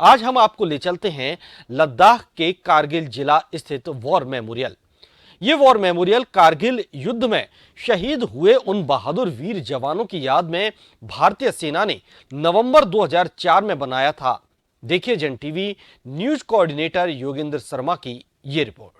आज हम आपको ले चलते हैं लद्दाख के कारगिल जिला स्थित वॉर मेमोरियल। ये वॉर मेमोरियल कारगिल युद्ध में शहीद हुए उन बहादुर वीर जवानों की याद में भारतीय सेना ने नवंबर 2004 में बनाया था। देखिए जन TV news coordinator Yogendra Sharma की ये रिपोर्ट।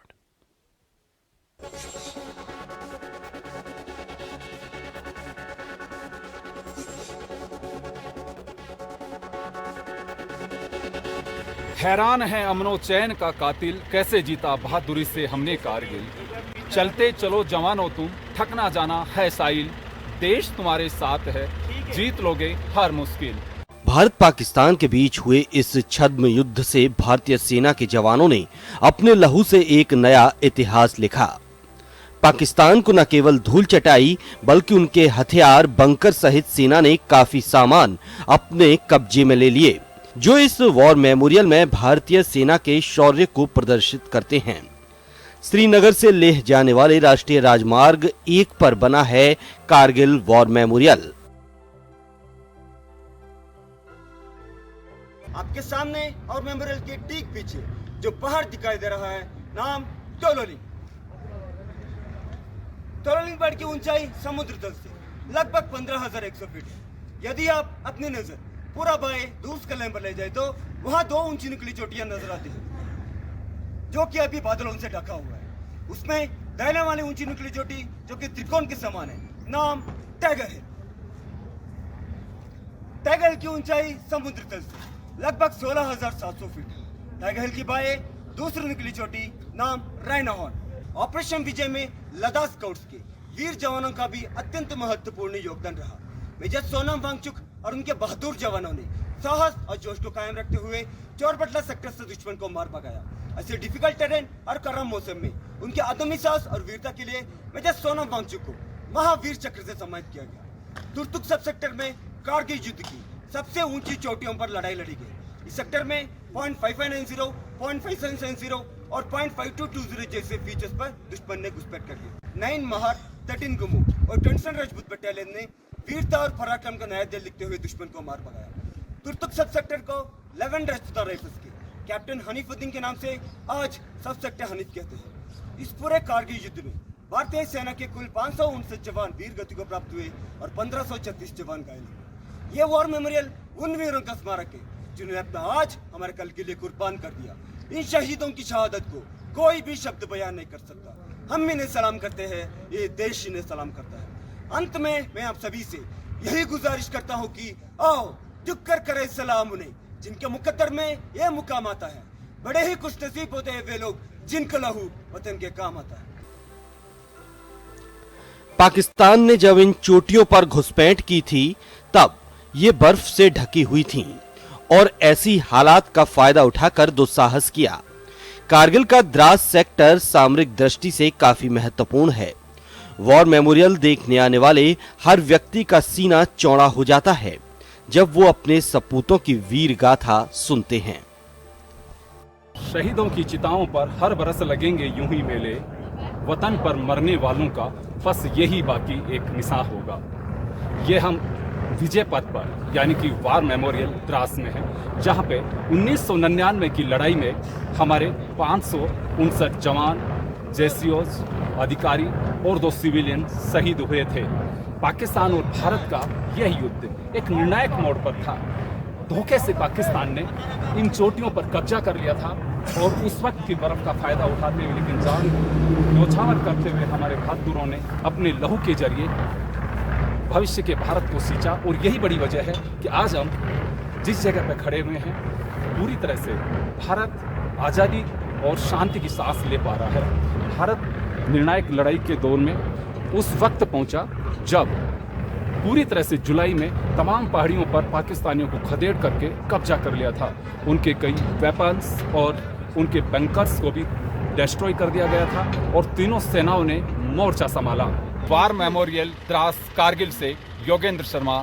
हैरान है अमनो चैन का कातिल, कैसे जीता बहादुरी से हमने कारगिल। चलते चलो जवानों तुम, थक ना जाना है साइल, देश तुम्हारे साथ है, जीत लोगे हर मुश्किल। भारत पाकिस्तान के बीच हुए इस छद्म युद्ध से भारतीय सेना के जवानों ने अपने लहू से एक नया इतिहास लिखा। पाकिस्तान को न केवल धूल चटाई बल्कि उनके हथियार, बंकर सहित सेना ने काफी सामान अपने कब्जे में ले लिए, जो इस वॉर मेमोरियल में भारतीय सेना के शौर्य को प्रदर्शित करते हैं। श्रीनगर से लेह जाने वाले राष्ट्रीय राजमार्ग 1 पर बना है कारगिल वॉर मेमोरियल। आपके सामने और मेमोरियल के ठीक पीछे जो पहाड़ दिखाई दे रहा है, नाम टोलोलिंग। टोलोलिंग पहाड़ की ऊंचाई समुद्र तल से लगभग 15,100 फीट है। यदि आप अपनी नजर पूरा बाएं दूर स्कैलम पर ले जाए तो वहां 2 ऊंची नुकीली चोटियां नजर आती हैं, जो कि अभी बादलों से ढका हुआ है। उसमें दाहिने वाली ऊंची नुकीली चोटी जो कि त्रिकोण के समान है, नाम टाइगर हिल। टाइगर हिल की ऊंचाई समुद्र तल से लगभग 16,700 फीट है। टाइगर हिल की बाएं दूसरी नुकीली चोटी, नाम राइनाहॉर्न। ऑपरेशन विजय में लद्दाख स्काउट्स के वीर जवानों का भी अत्यंत महत्वपूर्ण योगदान रहा। मेजर सोनम वांगचुक और उनके बहादुर जवानों ने साहस और जोश को कायम रखते हुए चोरबटला सेक्टर से दुश्मन को मार भगाया। ऐसे डिफिकल्ट टेरेन और गर्म मौसम में उनके अदम्य साहस और वीरता के लिए मेजर सोनम वांगचुक को महावीर चक्र से सम्मानित किया गया। तुर्तुक सब सेक्टर में कारगिल युद्ध की सबसे ऊंची चोटियों पर लड़ाई लड़ी गई। इस सेक्टर में 0.5590, 0.5770 और 0.5220 जैसे फीचर्स पर दुश्मन ने घुसपैठ कर ली। 9 महार, 13 गुमू और 27 राजपूत बटालियन ने वीरता और पराक्रम का नया दिल लिखते हुए दुश्मन को मार भगाया। तुर्तुक सब सेक्टर को 11 राजपूत राइफल्स के कैप्टन हनीफुद्दीन के नाम से आज सब सेक्टर हनीफ कहते हैं। इस पूरे कारगिल युद्ध में भारतीय सेना के कुल 559 जवान वीर गति को प्राप्त हुए और 1536 जवान घायल हुए। ये वॉर मेमोरियल उन वीरों का स्मारक है जिन्होंने अपना आज हमारे कल के लिए कुर्बान कर दिया। इन शहीदों की शहादत को कोई भी शब्द बयान नहीं कर सकता। हम इन्हें सलाम करते हैं, ये देश इन्हें सलाम करता है। अंत में मैं आप सभी से यही गुजारिश करता हूं कि आओ झुककर करें सलाम उन्हें जिनके मुकद्दर में यह मुकाम आता है। बड़े ही खुशनसीब होते हैं वे लोग जिनका लहू वतन के काम आता है। पाकिस्तान ने जब इन चोटियों पर घुसपैठ की थी तब ये बर्फ से ढकी हुई थीं और ऐसी हालात का फायदा उठाकर दुस्साहस किया। कारगिल का द्रास सेक्टर सामरिक दृष्टि से काफी महत्वपूर्ण है। वॉर मेमोरियल देखने आने वाले हर व्यक्ति का सीना चौड़ा हो जाता है जब वो अपने सपूतों की वीर गाथा सुनते हैं। शहीदों की चिताओं पर हर बरस लगेंगे यूं ही मेले, वतन पर मरने वालों का बस यही बाकी एक निशान होगा। ये हम विजय पथ पर यानी कि वार मेमोरियल द्रास में है, जहां पे 1999 की लड़ाई में हमारे 559 जवान, जेसीओज, अधिकारी और 2 सिविलियन शहीद हुए थे। पाकिस्तान और भारत का यह युद्ध एक निर्णायक मोड़ पर था। धोखे से पाकिस्तान ने इन चोटियों पर कब्जा कर लिया था और उस वक्त की बर्फ का फायदा उठाते हुए लेकिन जान न्यौछावर करते हुए हमारे बहादुरों ने अपने लहू के जरिए भविष्य के भारत को सींचा। और यही बड़ी वजह है कि आज हम जिस जगह पर खड़े हुए हैं पूरी तरह से भारत आज़ादी और शांति की सांस ले पा रहा है। भारत निर्णायक लड़ाई के दौर में उस वक्त पहुंचा जब पूरी तरह से जुलाई में तमाम पहाड़ियों पर पाकिस्तानियों को खदेड़ करके कब्जा कर लिया था। उनके कई वेपन्स और उनके बंकर्स को भी डिस्ट्रॉय कर दिया गया था और तीनों सेनाओं ने मोर्चा संभाला। वार मेमोरियल द्रास कारगिल से योगेंद्र शर्मा।